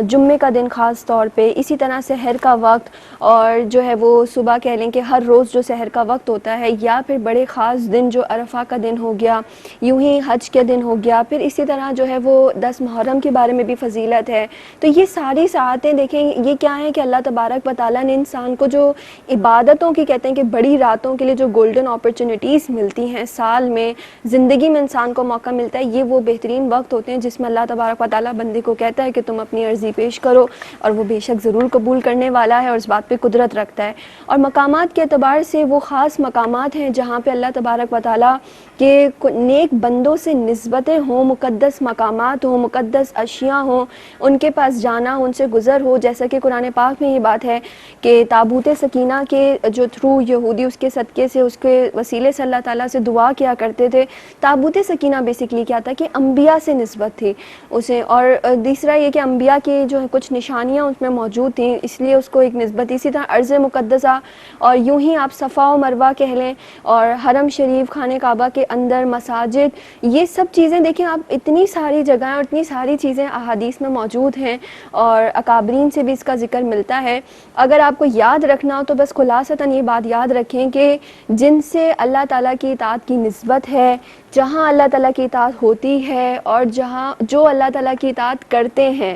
Speaker 3: جمعے کا دن خاص طور پہ، اسی طرح سحر کا وقت، اور جو ہے وہ صبح کہہ لیں کہ ہر روز جو سحر کا وقت ہوتا ہے، یا پھر بڑے خاص دن جو عرفہ کا دن ہو گیا، یوں ہی حج کے دن ہو گیا، پھر اسی طرح جو ہے وہ 10 محرم کے بارے میں بھی فضیلت ہے. تو یہ ساری ساعتیں دیکھیں یہ کیا ہیں کہ اللہ تبارک و تعالیٰ نے انسان کو جو عبادتوں کی کہتے ہیں کہ بڑی راتوں کے لیے جو گولڈن اپرچونٹیز ملتی ہیں سال میں، زندگی میں انسان کو موقع ملتا ہے، یہ وہ بہترین وقت ہوتے ہیں جس میں اللہ تبارک و تعالیٰ بندے کو کہتا ہے کہ تم اپنی عرضی پیش کرو، اور وہ بے شک ضرور قبول کرنے والا ہے اور اس بات پہ قدرت رکھتا ہے. اور مقامات کے اعتبار سے وہ خاص مقامات ہیں جہاں پہ اللہ تبارک و تعالیٰ کے نیک بندوں سے نسبتیں ہوں، مقدس مقامات ہوں، مقدس اشیاء ہوں، ان کے پاس جانا، ان سے گزر ہو. جیسا کہ قرآن پاک میں یہ بات ہے کہ تابوت سکینہ کے جو تھرو یہودی اس کے صدقے سے، اس کے وسیلے سے اللہ تعالیٰ سے دعا کیا کرتے تھے. تابوت سکینہ بیسکلی کیا تھا کہ انبیاء سے نسبت تھی اسے، اور دوسرا یہ کہ انبیاء کی جو ہے کچھ نشانیاں اس میں موجود تھیں، اس لیے اس کو ایک نسبت. اسی طرح ارض مقدسہ، اور یوں ہی آپ صفا و مروہ کہہ لیں، اور حرم شریف، خانہ کعبہ کے اندر مساجد، یہ سب چیزیں دیکھیں آپ، اتنی ساری جگہیں اور اتنی ساری چیزیں احادیث میں موجود ہیں، اور اکابرین سے بھی اس کا ذکر ملتا ہے. اگر آپ کو یاد رکھنا ہو تو بس خلاصتاً یہ بات یاد رکھیں کہ جن سے اللہ تعالیٰ کی اطاعت کی نسبت ہے، جہاں اللہ تعالیٰ کی اطاعت ہوتی ہے، اور جہاں جو اللہ تعالیٰ کی اطاعت کرتے ہیں،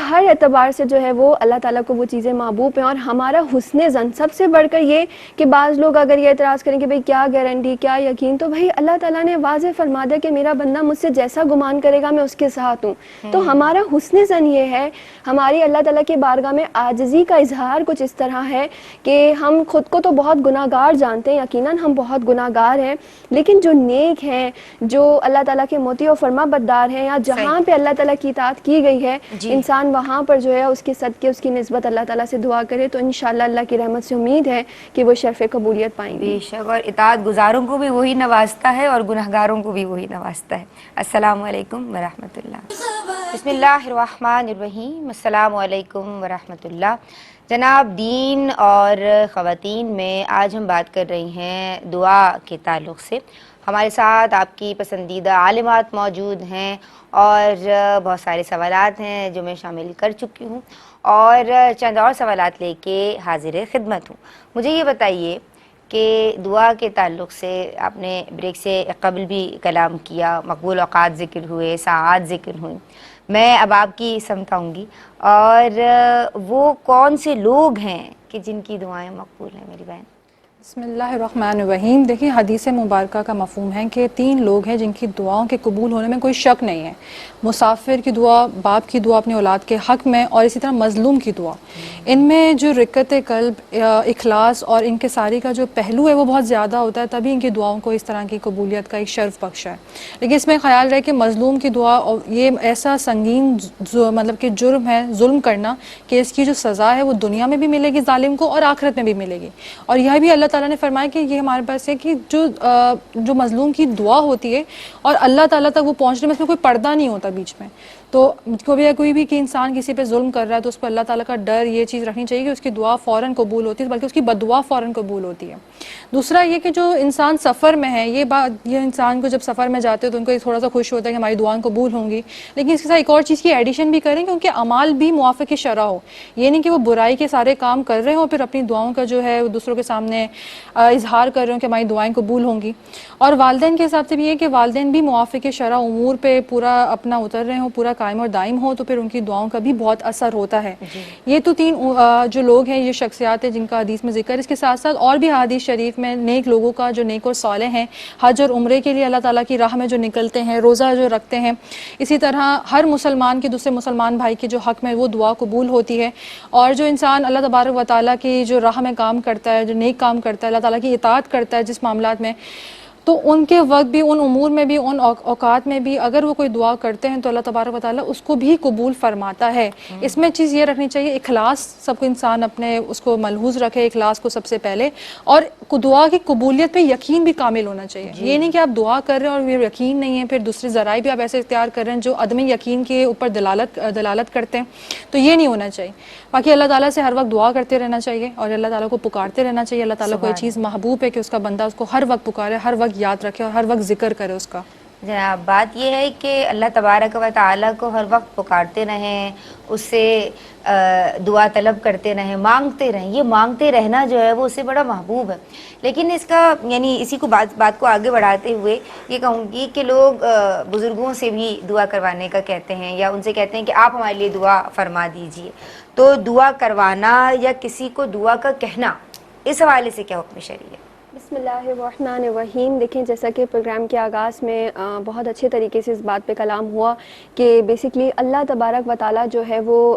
Speaker 3: ہر اعتبار سے جو ہے وہ اللہ تعالیٰ کو وہ چیزیں محبوب ہیں. اور ہمارا حسن ظن، سب سے بڑھ کر یہ کہ بعض لوگ اگر یہ اعتراض کریں کہ بھئی کیا گارنٹی، کیا یقین، تو بھئی اللہ تعالیٰ نے واضح فرما دیا کہ میرا بندہ مجھ سے جیسا گمان کرے گا میں اس کے ساتھ ہوں. تو ہمارا حسن ظن یہ ہے، ہماری اللہ تعالیٰ کی بارگاہ میں عاجزی کا اظہار کچھ اس طرح ہے کہ ہم خود کو تو بہت گناہ گار جانتے ہیں، یقیناً ہم بہت گناہ گار ہیں، لیکن جو نیک ہیں، جو اللہ تعالیٰ کے مطیع و فرما بردار ہیں، یا جہاں پہ اللہ تعالیٰ کی اطاعت کی گئی ہے، انسان وہاں پر جو ہے اس کے صدقے، اس کی نسبت اللہ تعالیٰ سے دعا کرے تو انشاءاللہ اللہ کی رحمت سے امید ہے کہ وہ شرف قبولیت پائیں گے.
Speaker 2: بے شک، اور اطاعت گزاروں کو بھی وہی نوازتا ہے اور گناہگاروں کو بھی وہی نوازتا ہے. السلام علیکم ورحمۃ اللہ. بسم اللہ الرحمن الرحیم. السلام علیکم ورحمۃ اللہ. جناب، دین اور خواتین میں آج ہم بات کر رہی ہیں دعا کے تعلق سے. ہمارے ساتھ آپ کی پسندیدہ عالمات موجود ہیں اور بہت سارے سوالات ہیں جو میں شامل کر چکی ہوں، اور چند اور سوالات لے کے حاضر خدمت ہوں. مجھے یہ بتائیے کہ دعا کے تعلق سے آپ نے بریک سے قبل بھی کلام کیا، مقبول اوقات ذکر ہوئے، ساعات ذکر ہوئیں. میں اب آپ کی سمت آؤں گی، اور وہ کون سے لوگ ہیں کہ جن کی دعائیں مقبول ہیں میری بہن؟
Speaker 4: بسم اللہ الرحمن الرحیم. دیکھیں، حدیث مبارکہ کا مفہوم ہے کہ 3 لوگ ہیں جن کی دعاؤں کے قبول ہونے میں کوئی شک نہیں ہے. مسافر کی دعا، باپ کی دعا اپنی اولاد کے حق میں، اور اسی طرح مظلوم کی دعا. ان میں جو رقت قلب، اخلاص اور ان کے ساری کا جو پہلو ہے وہ بہت زیادہ ہوتا ہے، تبھی ان کی دعاؤں کو اس طرح کی قبولیت کا ایک شرف بخشا ہے. لیکن اس میں خیال رہے کہ مظلوم کی دعا یہ ایسا سنگین مطلب کہ جرم ہے، ظلم کرنا، کہ اس کی جو سزا ہے وہ دنیا میں بھی ملے گی ظالم کو اور آخرت میں بھی ملے گی. اور یہ بھی اللہ تعالیٰ نے فرمایا کہ یہ ہمارے پاس ہے کہ جو مظلوم کی دعا ہوتی ہے اور اللہ تعالیٰ تک وہ پہنچنے میں اس میں کوئی پردہ نہیں ہوتا بیچ میں. تو کوئی بھی کہ انسان کسی پہ ظلم کر رہا ہے تو اس کو اللہ تعالیٰ کا ڈر، یہ چیز رکھنی چاہیے کہ اس کی دعا فوراً قبول ہوتی ہے، بلکہ اس کی بددعا فوراً قبول ہوتی ہے. دوسرا یہ کہ جو انسان سفر میں ہے، یہ انسان کو جب سفر میں جاتے ہیں تو ان کو تھوڑا سا خوش ہوتا ہے کہ ہماری دعائیں قبول ہوں گی، لیکن اس کے ساتھ ایک اور چیز کی ایڈیشن بھی کریں کہ ان کے اعمال بھی موافق شرع ہو. یہ نہیں کہ وہ برائی کے سارے کام کر رہے ہوں اور پھر اپنی دعاؤں کا جو ہے وہ دوسروں کے سامنے اظہار کر رہے ہوں کہ ہماری دعائیں قبول ہوں گی. اور والدین کے حساب سے بھی یہ کہ والدین بھی موافق شرع امور پہ پورا اپنا اتر رہے ہوں، پورا قائم اور دائم ہو، تو پھر ان کی دعاؤں کا بھی بہت اثر ہوتا ہے. یہ تو 3 جو لوگ ہیں، یہ شخصیات ہیں جن کا حدیث میں ذکر. اس کے ساتھ ساتھ اور بھی حدیث شریف میں نیک لوگوں کا جو نیک اور صالح ہیں، حج اور عمرے کے لیے اللہ تعالیٰ کی راہ میں جو نکلتے ہیں، روزہ جو رکھتے ہیں، اسی طرح ہر مسلمان کے دوسرے مسلمان بھائی کے جو حق میں وہ دعا قبول ہوتی ہے. اور جو انسان اللہ تبارک و تعالیٰ کی جو راہ میں کام کرتا ہے، جو نیک کام کرتا ہے، اللہ تعالیٰ کی اطاعت کرتا ہے جس معاملات میں، تو ان کے وقت بھی، ان امور میں بھی، ان اوقات میں بھی اگر وہ کوئی دعا کرتے ہیں تو اللہ تبارک و تعالیٰ اس کو بھی قبول فرماتا ہے. اس میں چیز یہ رکھنی چاہیے، اخلاص سب کو انسان اپنے اس کو ملحوظ رکھے، اخلاص کو سب سے پہلے، اور دعا کی قبولیت پہ یقین بھی کامل ہونا چاہیے. یہ نہیں کہ آپ دعا کر رہے ہیں اور یہ یقین نہیں ہے، پھر دوسرے ذرائع بھی آپ ایسے اختیار کر رہے ہیں جو عدم یقین کے اوپر دلالت کرتے ہیں، تو یہ نہیں ہونا چاہیے. باقی اللہ تعالیٰ سے ہر وقت دعا کرتے رہنا چاہیے اور اللہ تعالیٰ کو پکارتے رہنا چاہیے. اللہ تعالیٰ کو یہ چیز محبوب ہے کہ اس کا بندہ اس کو ہر وقت پکارے، ہر وقت یاد رکھے اور ہر وقت ذکر کرے اس کا.
Speaker 2: جناب، بات یہ ہے کہ اللہ تبارک و تعالیٰ کو ہر وقت پکارتے رہیں، اس سے دعا طلب کرتے رہیں، مانگتے رہیں. یہ مانگتے رہنا جو ہے وہ اس سے بڑا محبوب ہے. لیکن اس کا یعنی اسی کو بات کو آگے بڑھاتے ہوئے یہ کہوں گی کہ لوگ بزرگوں سے بھی دعا کروانے کا کہتے ہیں، یا ان سے کہتے ہیں کہ آپ ہمارے لیے دعا فرما دیجئے. تو دعا کروانا یا کسی کو دعا کا کہنا، اس حوالے سے کیا حکم شرعی ہے؟
Speaker 3: بسم اللہ الرحمن الرحیم. دیکھیں، جیسا کہ پروگرام کے آغاز میں بہت اچھے طریقے سے اس بات پہ کلام ہوا کہ بیسکلی اللہ تبارک و تعالیٰ جو ہے وہ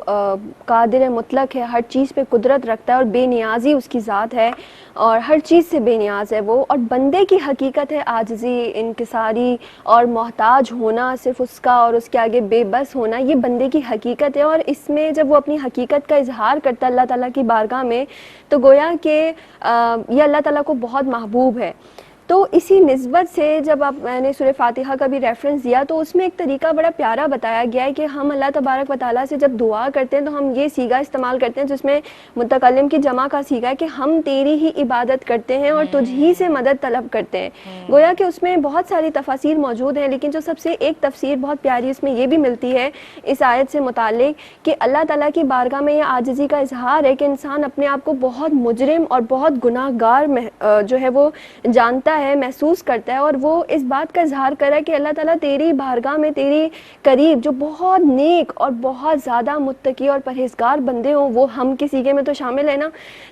Speaker 3: قادر مطلق ہے، ہر چیز پہ قدرت رکھتا ہے اور بے نیازی اس کی ذات ہے اور ہر چیز سے بے نیاز ہے وہ. اور بندے کی حقیقت ہے عاجزی، انکساری اور محتاج ہونا، صرف اس کا اور اس کے آگے بے بس ہونا، یہ بندے کی حقیقت ہے. اور اس میں جب وہ اپنی حقیقت کا اظہار کرتا ہے اللہ تعالیٰ کی بارگاہ میں، تو گویا کہ یہ اللہ تعالیٰ کو بہت محبوب ہے. تو اسی نسبت سے جب آپ میں نے سورہ فاتحہ کا بھی ریفرنس دیا تو اس میں ایک طریقہ بڑا پیارا بتایا گیا ہے کہ ہم اللہ تبارک و تعالیٰ سے جب دعا کرتے ہیں تو ہم یہ صیغہ استعمال کرتے ہیں جس میں متکلم کی جمع کا صیغہ ہے کہ ہم تیری ہی عبادت کرتے ہیں اور تجھ ہی سے مدد طلب کرتے ہیں. گویا کہ اس میں بہت ساری تفاسیر موجود ہیں، لیکن جو سب سے ایک تفسیر بہت پیاری اس میں یہ بھی ملتی ہے اس آیت سے متعلق کہ اللہ تعالیٰ کی بارگاہ میں یہ عاجزی کا اظہار ہے کہ انسان اپنے آپ کو بہت مجرم اور بہت گناہ گار جو ہے وہ جانتا ہے، محسوس کرتا ہے، اور وہ اس بات کا اظہار کر رہا ہے کہ اللہ تعالیٰ تیری بارگاہ میں تیری قریب جو بہت نیک اور بہت زیادہ متقی اور پرہیزگار بندے ہوں، وہ ہم کے سیغے میں تو شامل ہے نا،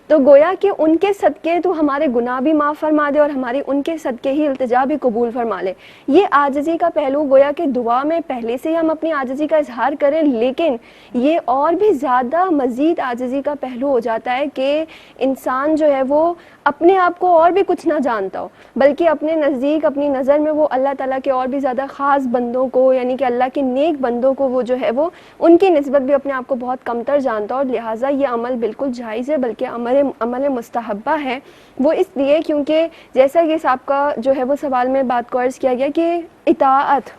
Speaker 3: تو گویا کہ ان کے صدقے تو ہمارے گناہ بھی معاف فرما دے اور ہماری ان کے صدقے ہی التجا بھی قبول فرما لے. یہ عاجزی کا پہلو گویا کہ دعا میں پہلے سے ہی ہم اپنی عاجزی کا اظہار کریں، لیکن یہ اور بھی زیادہ مزید عاجزی کا پہلو ہو جاتا ہے کہ انسان جو ہے وہ اپنے آپ کو اور بھی کچھ نہ جانتا ہو، بلکہ اپنے نزدیک اپنی نظر میں وہ اللہ تعالیٰ کے اور بھی زیادہ خاص بندوں کو، یعنی کہ اللہ کے نیک بندوں کو وہ جو ہے وہ ان کی نسبت بھی اپنے آپ کو بہت کمتر جانتا ہو. اور لہٰذا یہ عمل بالکل جائز ہے، بلکہ عمل مستحبہ ہے. وہ اس لیے کیونکہ جیسا کہ آپ کا جو ہے وہ سوال میں بات کو عرض کیا گیا کہ اطاعت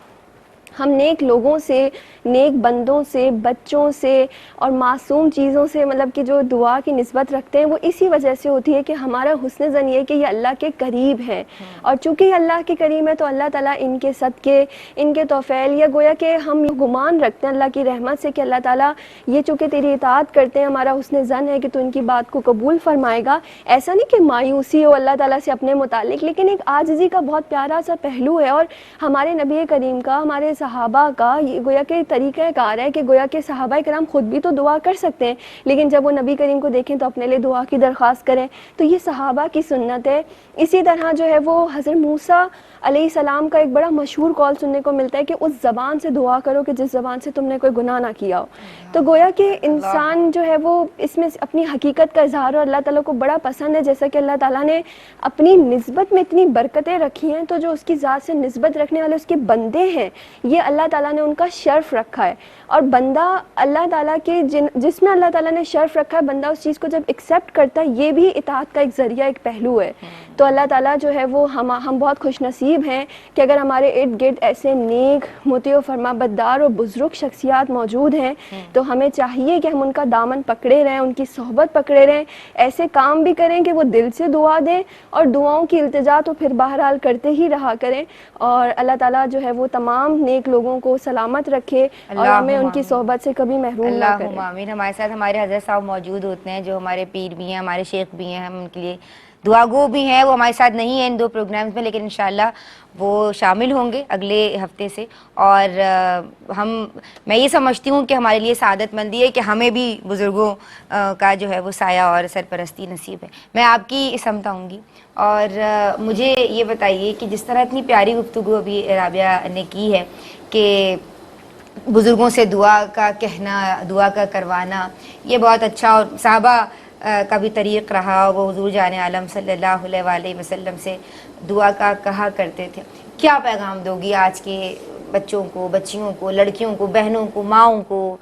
Speaker 3: ہم نیک لوگوں سے، نیک بندوں سے، بچوں سے اور معصوم چیزوں سے مطلب کہ جو دعا کی نسبت رکھتے ہیں وہ اسی وجہ سے ہوتی ہے کہ ہمارا حسن ظن یہ کہ یہ اللہ کے قریب ہیں، اور چونکہ یہ اللہ کے قریب ہے تو اللہ تعالیٰ ان کے صدقے، ان کے توفیل، یا گویا کہ ہم گمان رکھتے ہیں اللہ کی رحمت سے کہ اللہ تعالیٰ یہ چونکہ تیری اطاعت کرتے ہیں، ہمارا حسن ظن ہے کہ تو ان کی بات کو قبول فرمائے گا. ایسا نہیں کہ مایوسی ہو اللہ تعالیٰ سے اپنے متعلق، لیکن ایک عاجزی کا بہت پیارا سا پہلو ہے. اور ہمارے نبی کریم کا، ہمارے صحابہ کا یہ گویا کہ طریقہ کار ہے کہ گویا کہ صحابہ کرام خود بھی تو دعا کر سکتے ہیں، لیکن جب وہ نبی کریم کو دیکھیں تو اپنے لیے دعا کی درخواست کریں. تو یہ صحابہ کی سنت ہے. اسی طرح جو ہے وہ حضرت موسیٰ علیہ السلام کا ایک بڑا مشہور قول سننے کو ملتا ہے کہ اس زبان سے دعا کرو کہ جس زبان سے تم نے کوئی گناہ نہ کیا ہو. تو گویا کہ انسان جو ہے وہ اس میں اپنی حقیقت کا اظہار اور اللہ تعالیٰ کو بڑا پسند ہے. جیسا کہ اللہ تعالیٰ نے اپنی نسبت میں اتنی برکتیں رکھی ہیں، تو جو اس کی ذات سے نسبت رکھنے والے اس کے بندے ہیں، یہ اللہ تعالیٰ نے ان کا شرف رکھا ہے. اور بندہ اللہ تعالیٰ کے جس میں اللہ تعالیٰ نے شرف رکھا ہے، بندہ اس چیز کو جب ایکسیپٹ کرتا ہے، یہ بھی اطاعت کا ایک ذریعہ، ایک پہلو ہے. تو اللہ تعالیٰ جو ہے وہ ہم بہت خوش نصیب ہیں کہ اگر ہمارے ارد گرد ایسے نیک، مطیع و فرما بردار اور بزرگ شخصیات موجود ہیں تو ہمیں چاہیے کہ ہم ان کا دامن پکڑے رہیں، ان کی صحبت پکڑے رہیں، ایسے کام بھی کریں کہ وہ دل سے دعا دیں، اور دعاؤں کی التجا تو پھر بہرحال کرتے ہی رہا کریں. اور اللہ تعالیٰ جو ہے وہ تمام نیک لوگوں کو سلامت رکھے اور ہمیں ان کی صحبت سے کبھی محروم نہ کرے.
Speaker 2: اللہم آمین. ہمارے ساتھ ہمارے حضرت صاحب موجود ہوتے ہیں جو ہمارے پیر بھی ہیں، ہمارے شیخ بھی ہیں، ہم ان کے لیے دعا گو بھی ہیں. وہ ہمارے ساتھ نہیں ہیں ان 2 پروگرامز میں، لیکن انشاءاللہ وہ شامل ہوں گے اگلے ہفتے سے. اور میں یہ سمجھتی ہوں کہ ہمارے لیے سعادت مندی ہے کہ ہمیں بھی بزرگوں کا جو ہے وہ سایہ اور سرپرستی نصیب ہے. میں آپ کی سمت آؤں گی اور مجھے یہ بتائیے کہ جس طرح اتنی پیاری گفتگو ابھی رابعہ نے کی ہے کہ بزرگوں سے دعا کا کہنا، دعا کا کروانا، یہ بہت اچھا اور صحابہ کا بھی طریق رہا. وہ حضور جان عالم صلی اللہ علیہ وآلہ وسلم سے دعا کا کہا کرتے تھے. کیا پیغام دو گی آج کے بچوں کو، بچیوں کو، لڑکیوں کو، بہنوں کو، ماؤں کو،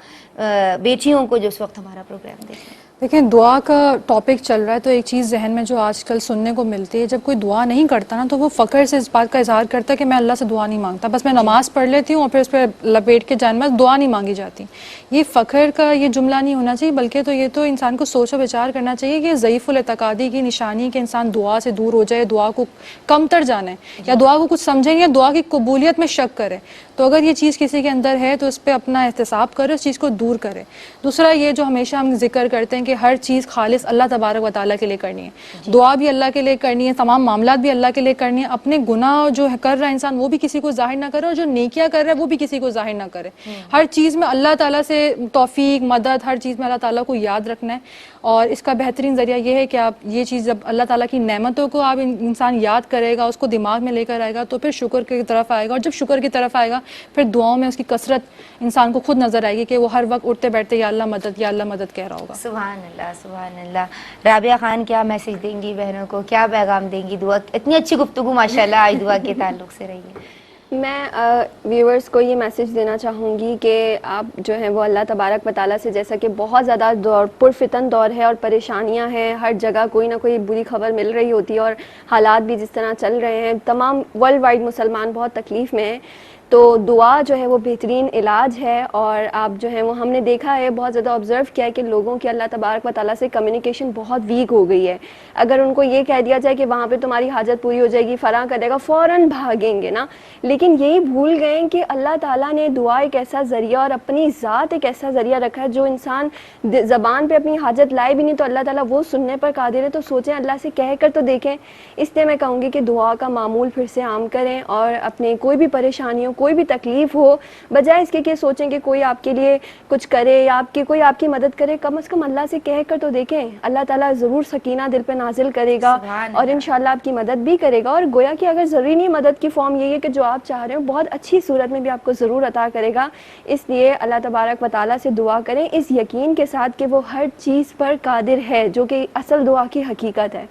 Speaker 2: بیٹیوں کو جو اس وقت ہمارا پروگرام دیکھ رہے ہیں؟
Speaker 4: دیکھیں، دعا کا ٹاپک چل رہا ہے تو ایک چیز ذہن میں جو آج کل سننے کو ملتی ہے، جب کوئی دعا نہیں کرتا نا تو وہ فخر سے اس بات کا اظہار کرتا ہے کہ میں اللہ سے دعا نہیں مانگتا، بس میں نماز پڑھ لیتی ہوں اور پھر اس پہ لپیٹ کے جان میں دعا نہیں مانگی جاتی. یہ فخر کا یہ جملہ نہیں ہونا چاہیے، بلکہ تو یہ تو انسان کو سوچ و وچار کرنا چاہیے کہ ضعیف الاعتقادی کی نشانی ہے کہ انسان دعا سے دور ہو جائے، دعا کو کمتر جانے یا دعا کو کچھ سمجھیں یا دعا کی قبولیت میں شک کرے. تو اگر یہ چیز کسی کے اندر ہے تو اس پہ اپنا احتساب کرے، اس چیز کو دور کرے. دوسرا یہ جو ہمیشہ ہم ذکر کرتے ہیں کہ ہر چیز خالص اللہ تبارک و تعالیٰ کے لیے کرنی ہے، دعا بھی اللہ کے لیے کرنی ہے، تمام معاملات بھی اللہ کے لیے کرنی ہے. اپنے گناہ جو کر رہا ہے انسان وہ بھی کسی کو ظاہر نہ کرے، اور جو نیکیاں کر رہا ہے وہ بھی کسی کو ظاہر نہ کرے. ہر چیز میں اللہ تعالیٰ سے توفیق، مدد، ہر چیز میں اللہ تعالیٰ کو یاد رکھنا ہے. اور اس کا بہترین ذریعہ یہ ہے کہ آپ یہ چیز جب اللہ تعالیٰ کی نعمتوں کو آپ انسان یاد کرے گا، اس کو دماغ میں لے کر آئے گا، تو پھر شکر کی طرف آئے گا. اور جب شکر کی طرف آئے گا پھر دعاؤں میں اس کی کثرت انسان کو خود نظر آئے گی کہ وہ ہر وقت اٹھتے بیٹھتے یا اللہ مدد، یا اللہ مدد کہہ رہا ہوگا.
Speaker 2: سبحان اللہ، سبحان اللہ. رابعہ خان کیا میسج دیں گی بہنوں کو، کیا پیغام دیں گی؟ دعا اتنی اچھی گفتگو ماشاءاللہ آج دعا کے تعلق سے رہی ہے.
Speaker 3: میں ویورز کو یہ میسیج دینا چاہوں گی کہ آپ جو ہیں وہ اللہ تبارک و تعالیٰ سے، جیسا کہ بہت زیادہ پرفتن دور ہے اور پریشانیاں ہیں، ہر جگہ کوئی نہ کوئی بری خبر مل رہی ہوتی ہے اور حالات بھی جس طرح چل رہے ہیں، تمام ورلڈ وائڈ مسلمان بہت تکلیف میں ہیں، تو دعا جو ہے وہ بہترین علاج ہے. اور آپ جو ہیں وہ ہم نے دیکھا ہے، بہت زیادہ آبزرو کیا ہے کہ لوگوں کی اللہ تبارک و تعالیٰ سے کمیونیکیشن بہت ویک ہو گئی ہے. اگر ان کو یہ کہہ دیا جائے کہ وہاں پہ تمہاری حاجت پوری ہو جائے گی، فلاں کرے گا، فوراً بھاگیں گے نا. لیکن یہی بھول گئے کہ اللہ تعالیٰ نے دعا ایک ایسا ذریعہ اور اپنی ذات ایک ایسا ذریعہ رکھا ہے، جو انسان زبان پہ اپنی حاجت لائے بھی نہیں تو اللہ تعالیٰ وہ سننے پر قادر ہے. تو سوچیں، اللہ سے کہہ کر تو دیکھیں. اس لیے میں کہوں گی کہ دعا کا معمول پھر سے عام کریں، اور اپنے کوئی بھی پریشانی ہو، کوئی بھی تکلیف ہو، بجائے اس کے کہ سوچیں کہ کوئی آپ کے لیے کچھ کرے یا کوئی آپ کی مدد کرے، کم از کم اللہ سے کہہ کر تو دیکھیں. اللہ تعالیٰ ضرور سکینہ دل پہ نازل کرے گا اور انشاءاللہ آپ کی مدد بھی کرے گا. اور گویا کہ اگر ضروری نہیں، مدد کی فارم یہی ہے کہ جو آپ چاہ رہے ہو بہت اچھی صورت میں بھی آپ کو ضرور عطا کرے گا. اس لیے اللہ تبارک و تعالیٰ سے دعا کریں اس یقین کے ساتھ کہ وہ ہر چیز پر قادر ہے، جو کہ اصل دعا کی حقیقت ہے.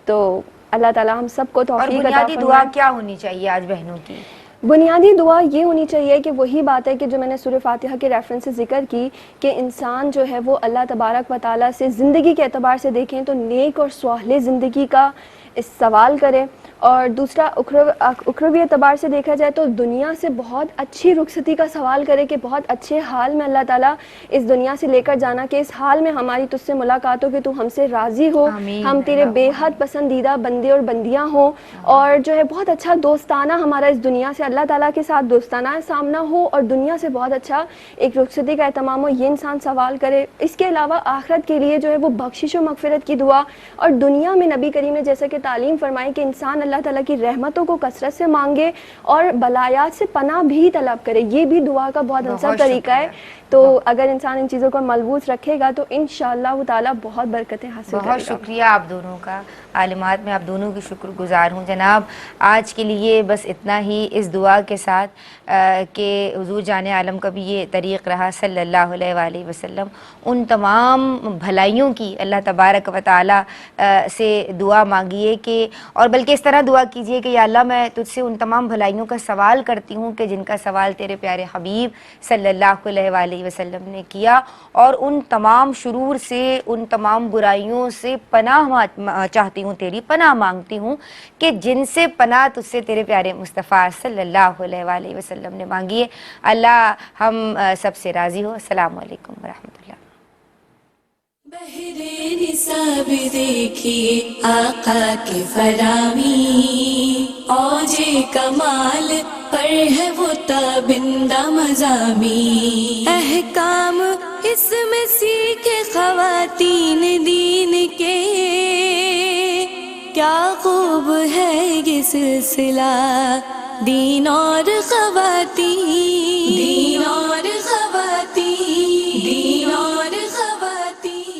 Speaker 3: تو اللہ تعالیٰ ہم سب کو توفیق عطا
Speaker 2: بنیادی
Speaker 3: فرمائے.
Speaker 2: دعا کیا ہونی چاہیے آج بہنوں کی؟
Speaker 3: بنیادی دعا یہ ہونی چاہیے کہ وہی بات ہے کہ جو میں نے سورہ فاتحہ کے ریفرنس سے ذکر کی، کہ انسان جو ہے وہ اللہ تبارک و تعالیٰ سے زندگی کے اعتبار سے دیکھیں تو نیک اور صالح زندگی کا سوال کرے، اور دوسرا اخروی اعتبار سے دیکھا جائے تو دنیا سے بہت اچھی رخصتی کا سوال کرے کہ بہت اچھے حال میں اللہ تعالیٰ اس دنیا سے لے کر جانا، کہ اس حال میں ہماری تجھ سے ملاقات ہو کہ تو ہم سے راضی ہو، ہم تیرے بے حد پسندیدہ بندے اور بندیاں ہوں، اور جو ہے بہت اچھا دوستانہ ہمارا اس دنیا سے اللہ تعالیٰ کے ساتھ دوستانہ سامنا ہو، اور دنیا سے بہت اچھا ایک رخصتی کا اہتمام ہو. یہ انسان سوال کرے. اس کے علاوہ آخرت کے لیے جو ہے وہ بخشش و مغفرت کی دعا، اور دنیا میں نبی کریم نے جیسا کہ تعلیم فرمائی کہ انسان اللہ تعالیٰ کی رحمتوں کو کثرت سے مانگے اور بلایات سے پناہ بھی طلب کرے. یہ بھی دعا کا بہت انسب طریقہ ہے. تو اگر انسان ان چیزوں کو ملبوس رکھے گا تو انشاءاللہ تعالیٰ بہت برکتیں حاصل کرے گا.
Speaker 2: بہت شکریہ آپ دونوں کا. عالمات میں آپ دونوں کی شکر گزار ہوں. جناب آج کے لیے بس اتنا ہی، اس دعا کے ساتھ کہ حضور جان عالم کا بھی یہ طریق رہا صلی اللہ علیہ وآلہ وسلم. ان تمام بھلائیوں کی اللہ تبارک و تعالیٰ سے دعا مانگیے کہ، اور بلکہ اس طرح دعا کیجئے کہ یا اللہ میں تجھ سے ان تمام بھلائیوں کا سوال کرتی ہوں کہ جن کا سوال تیرے پیارے حبیب صلی اللہ علیہ وآلہ وسلم نے کیا، اور ان تمام شرور سے، ان تمام برائیوں سے پناہ چاہتی ہوں، تیری پناہ مانگتی ہوں کہ جن سے پناہ تجھ سے تیرے پیارے مصطفیٰ صلی اللہ علیہ وآلہ وسلم نے مانگی ہے. اللہ ہم سب سے راضی ہو. السلام علیکم ورحمۃ اللہ.
Speaker 1: بہرے نصاب دیکھیے آقا کی فرامی، اوج کمال پر ہے وہ تابندہ مضامی. احکام اس میں سیکھے خواتین دین کے، کیا خوب ہے یہ سلسلہ دین اور خواتین.